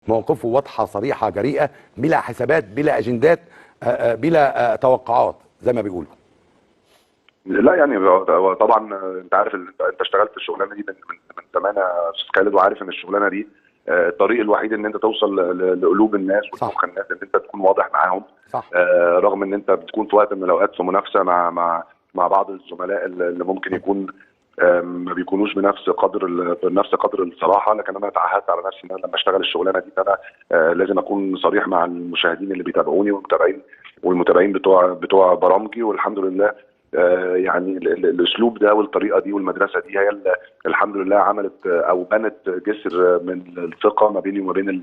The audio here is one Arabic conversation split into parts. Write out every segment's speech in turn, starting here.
مواقفه واضحه صريحه جريئه، بلا حسابات، بلا اجندات، بلا توقعات زي ما بيقولوا. لا يعني هو طبعا انت عارف انت اشتغلت الشغلانه دي من زمان يا استاذ خالد، وعارف ان الشغلانه دي الطريق الوحيد ان انت توصل لقلوب الناس ومخ الناس ان انت تكون واضح معاهم. صح. رغم ان انت بتكون في وقت من الاوقات في منافسه مع بعض الزملاء اللي ممكن يكون ما بيكونوش بنفس قدر الصراحه، لكن انا تعهدت على نفسي ان انا لما اشتغل الشغلانه دي ان انا لازم اكون صريح مع المشاهدين اللي بيتابعوني والمتابعين بتوع برامجي. والحمد لله يعني الاسلوب ده والطريقه دي والمدرسه دي هي الحمد لله عملت او بنت جسر من الثقه ما بيني وما بين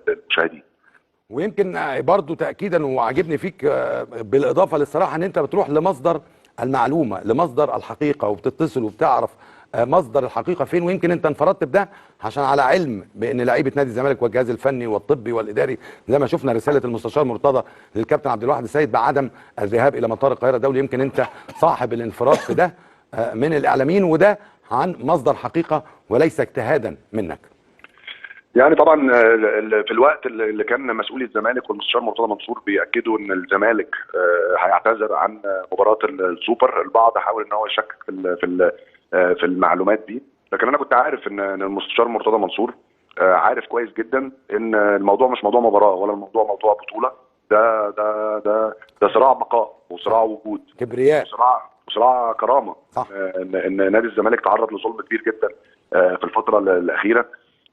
المشاهدين. ويمكن برضو تاكيدا وعجبني فيك بالاضافه للصراحه ان انت بتروح لمصدر المعلومه، لمصدر الحقيقه، وبتتصل وبتعرف مصدر الحقيقه فين. ويمكن انت انفردت بده عشان على علم بان لعيبه نادي الزمالك والجهاز الفني والطبي والاداري، زي ما شفنا رساله المستشار مرتضى للكابتن عبد الواحد السيد بعدم الذهاب الى مطار القاهره الدولي، يمكن انت صاحب الانفراد في ده من الاعلاميين، وده عن مصدر حقيقه وليس اجتهادا منك. يعني طبعا في الوقت اللي كان مسؤولي الزمالك والمستشار مرتضى منصور بياكدوا ان الزمالك هيعتذر عن مباراه السوبر، البعض حاول ان هو يشكك في المعلومات دي، لكن انا كنت عارف ان المستشار مرتضى منصور عارف كويس جدا ان الموضوع مش موضوع مباراه ولا الموضوع موضوع بطوله، ده صراع بقاء وصراع وجود، كبرياء، وصراع كرامه. صح. ان نادي الزمالك تعرض لظلم كبير جدا في الفتره الاخيره،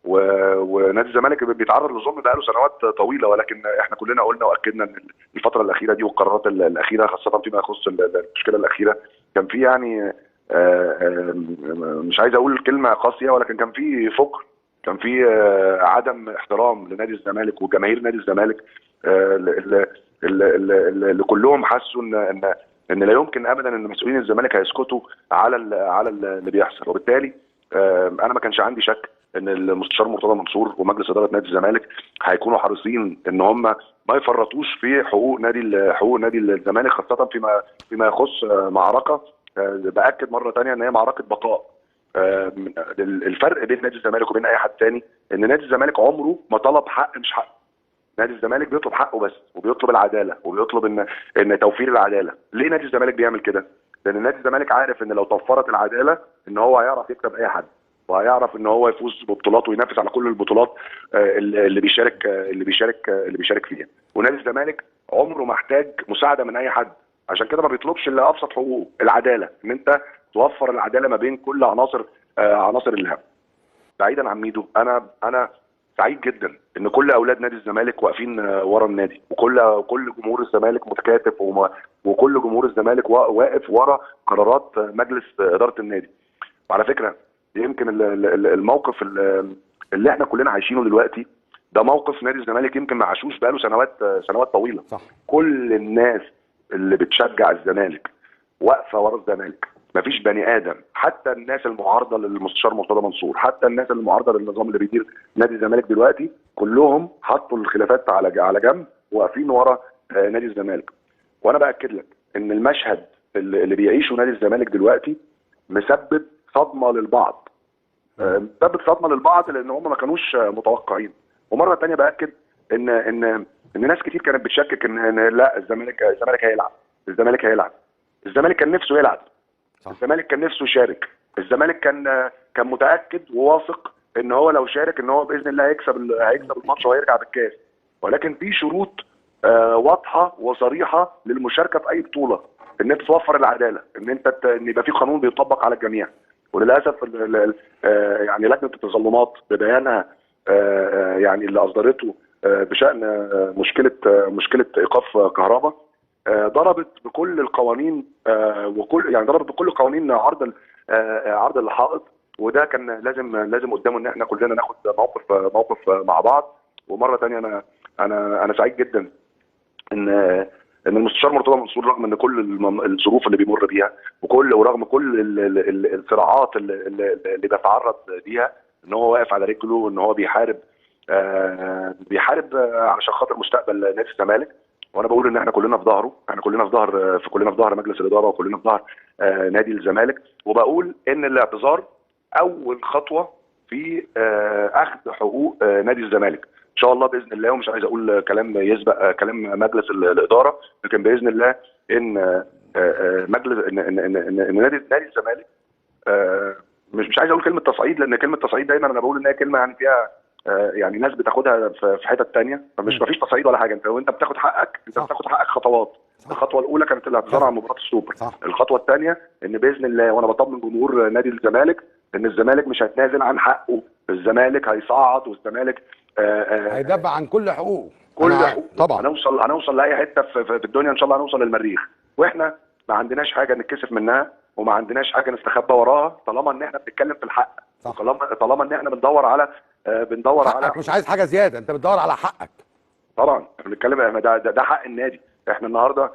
ونادي الزمالك بيتعرض لظلم بقاله سنوات طويله، ولكن احنا كلنا قلنا واكدنا ان الفتره الاخيره دي والقرارات الاخيره خاصه فيما يخص المشكله الاخيره كان في يعني مش عايز اقول كلمه قاسيه، ولكن كان في فقر، كان في عدم احترام لنادي الزمالك وجماهير نادي الزمالك اللي كلهم حسوا ان لا يمكن ابدا ان مسؤولين الزمالك هيسكتوا على اللي بيحصل. وبالتالي انا ما كانش عندي شك ان المستشار مرتضى منصور ومجلس اداره نادي الزمالك هيكونوا حريصين ان هم ما يفرطوش في حقوق نادي الزمالك، خاصه فيما يخص معركه باكد مره ثانيه ان هي معركه بقاء. الفرق بين نادي الزمالك وبين اي حد ثاني ان نادي الزمالك عمره ما طلب حق مش حق. نادي الزمالك بيطلب حقه بس، وبيطلب العداله، وبيطلب ان توفير العداله. ليه نادي الزمالك بيعمل كده؟ لان نادي الزمالك عارف ان لو توفرت العداله ان هو هيعرف يكسب اي حد، وهيعرف ان هو يفوز ببطولات وينافس على كل البطولات اللي بيشارك فيها. ونادي الزمالك عمره ما احتاج مساعده من اي حد، عشان كده ما بيطلبش الا ابسط حقوقه، العداله، ان انت توفر العداله ما بين كل عناصر اللعب. بعيدا عن ميدو، انا سعيد جدا ان كل اولاد نادي الزمالك واقفين ورا النادي، وكل جمهور الزمالك متكاتف، وكل جمهور الزمالك واقف ورا قرارات مجلس اداره النادي. وعلى فكره يمكن الموقف اللي احنا كلنا عايشينه دلوقتي ده موقف نادي الزمالك يمكن ما عاشوش بقاله سنوات طويله. صح. كل الناس اللي بتشجع الزمالك واقفه ورا الزمالك، مفيش بني ادم، حتى الناس المعارضه للمستشار مرتضى منصور، حتى الناس المعارضه للنظام اللي بيدير نادي الزمالك دلوقتي، كلهم حطوا الخلافات على جنب واقفين ورا نادي الزمالك. وانا باكد لك ان المشهد اللي بيعيشه نادي الزمالك دلوقتي مسبب صدمه للبعض، لان هم ما كانوش متوقعين. ومره ثانيه باكد ان ناس كتير كانت بتشكك ان لا الزمالك هيلعب، الزمالك كان نفسه يلعب، الزمالك كان نفسه يشارك، الزمالك كان متاكد وواثق ان هو لو شارك ان هو باذن الله هيكسب الماتش وهيرجع بالكاس. ولكن في شروط واضحه وصريحه للمشاركه في اي بطوله، ان انت توفر العداله، ان يبقى في قانون بيطبق على الجميع. وللاسف يعني لجنه التظلمات ببيانها يعني اللي اصدرته بشان مشكله ايقاف كهرباء ضربت بكل القوانين، ضربت بكل قوانين عرض الحائط. وده كان لازم قدامه ان احنا كلنا ناخد موقف مع بعض. ومره ثانيه انا سعيد جدا ان المستشار مرتضى منصور رغم ان كل الظروف اللي بيمر بيها ورغم كل الصراعات اللي بيتعرض ليها، ان هو واقف على رجله، وان هو بيحارب عشان خاطر مستقبل نادي الزمالك. وانا بقول ان احنا كلنا في ظهره، كلنا في ظهر مجلس الاداره، وكلنا في ظهر نادي الزمالك. وبقول ان الاعتذار اول خطوه في اخذ حقوق نادي الزمالك. شاء الله باذن الله، ومش عايز اقول كلام يسبق كلام مجلس الاداره، لكن باذن الله ان مجلس ان نادي الزمالك مش عايز اقول كلمه تصعيد، لان كلمه تصعيد دايما انا بقول ان هي كلمه يعني فيها يعني ناس بتاخدها في حتت ثانيه، فمفيش تصعيد ولا حاجه. وانت بتاخد حقك، انت بتاخد حقك خطوات. الخطوه الاولى كانت الاعتذار عن مباراه السوبر. الخطوه الثانيه ان باذن الله، وانا بطمن جمهور نادي الزمالك ان الزمالك مش هيتنازل عن حقه، الزمالك هيصعد، والزمالك هيدافع عن كل حقوقه. كل حقوقه طبعا هنوصل لاي حته في الدنيا ان شاء الله، هنوصل للمريخ، واحنا ما عندناش حاجه نتكسف منها، وما عندناش حاجه نستخبى وراها، طالما ان احنا بنتكلم في الحق. طالما ان احنا بندور على حقك، مش عايز حاجه زياده، انت بتدور على حقك. طبعا بنتكلم ده حق النادي. احنا النهارده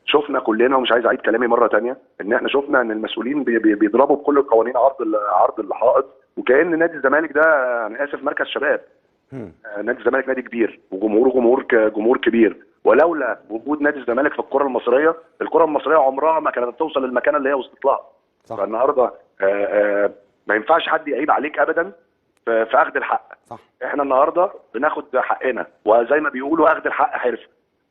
شفنا كلنا، ومش عايز اعيد كلامي مره ثانيه، ان احنا شفنا ان المسؤولين بيضربوا بكل القوانين عرض الحائط، وكأن نادي الزمالك ده، انا اسف، مركز شباب. نادي الزمالك نادي كبير، وجمهوره جمهور كبير، ولولا وجود نادي الزمالك في الكره المصريه عمرها ما كانت توصل للمكانه اللي هي وصلت لها. فالنهارده ما ينفعش حد يعيب عليك ابدا في اخذ الحق. صح. احنا النهارده بناخد حقنا، وزي ما بيقولوا اخذ الحق حرفه،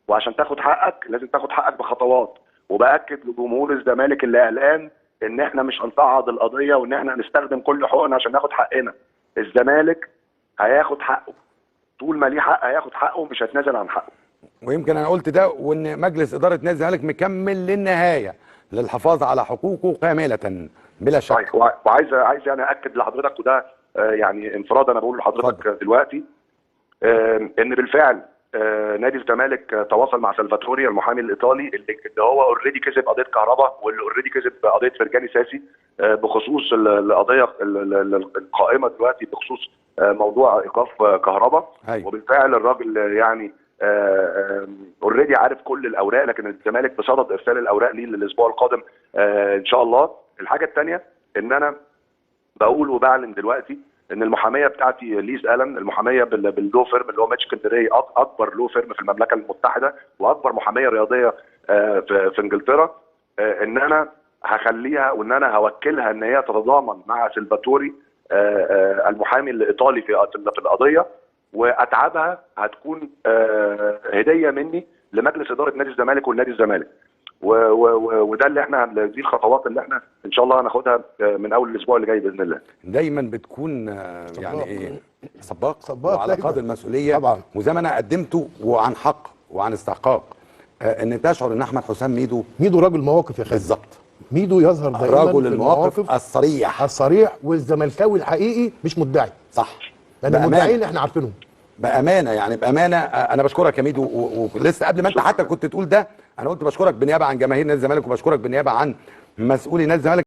وعشان تاخد حقك لازم تاخد حقك بخطوات. وباكد لجمهور الزمالك اللي قلقان ان احنا مش هنصعد القضيه، وان احنا هنستخدم كل حقوقنا عشان ناخد حقنا. الزمالك هياخد حقه، طول ما ليه حق هياخد حقه، مش هيتنازل عن حقه. ويمكن انا قلت ده، وان مجلس اداره نادي الزمالك مكمل للنهايه للحفاظ على حقوقه كامله بلا شك. صحيح. وعايز يعني اكد لحضرتك، وده يعني انفراد انا بقول لحضرتك دلوقتي، ان بالفعل نادي الزمالك تواصل مع سلفاتوري المحامي الايطالي اللي هو اوريدي كسب قضيه كهرباء، واللي اوريدي كسب قضيه فرجاني ساسي بخصوص القضيه القائمه دلوقتي بخصوص موضوع ايقاف كهرباء. وبالفعل الراجل يعني اوريدي عارف كل الاوراق، لكن الزمالك بصدد ارسال الاوراق ليه للاسبوع القادم ان شاء الله. الحاجه الثانيه ان انا بقول وبعلن دلوقتي ان المحاميه بتاعتي ليز الن، المحاميه باللو فيرم اللي هو ماتش كنتري، اكبر لو فيرم في المملكه المتحده، واكبر محاميه رياضيه في انجلترا، ان انا هخليها وان انا هوكلها ان هي تتضامن مع سلفاتوري المحامي الايطالي في القضيه، واتعابها هتكون هديه مني لمجلس اداره نادي الزمالك والنادي الزمالك. وده اللي احنا، دي الخطوات اللي احنا ان شاء الله هناخدها من اول الاسبوع اللي جاي باذن الله. دايما بتكون يعني ايه، سباق وعلى قدر المسؤوليه طبعا، وزي ما انا قدمته وعن حق وعن استحقاق، ان تشعر ان احمد حسام ميدو راجل مواقف يا خالد. بالظبط، ميدو يظهر دايما رجل المواقف الصريح، والزملكاوي الحقيقي مش مدعي. صح، لان المدعيين احنا عارفينهم بامانه. يعني بامانه انا بشكرك يا ميدو، ولسه قبل ما انت حتى كنت تقول ده انا قلت بشكرك بالنيابه عن جماهير نادي الزمالك، وبشكرك بالنيابه عن مسؤولي نادي الزمالك.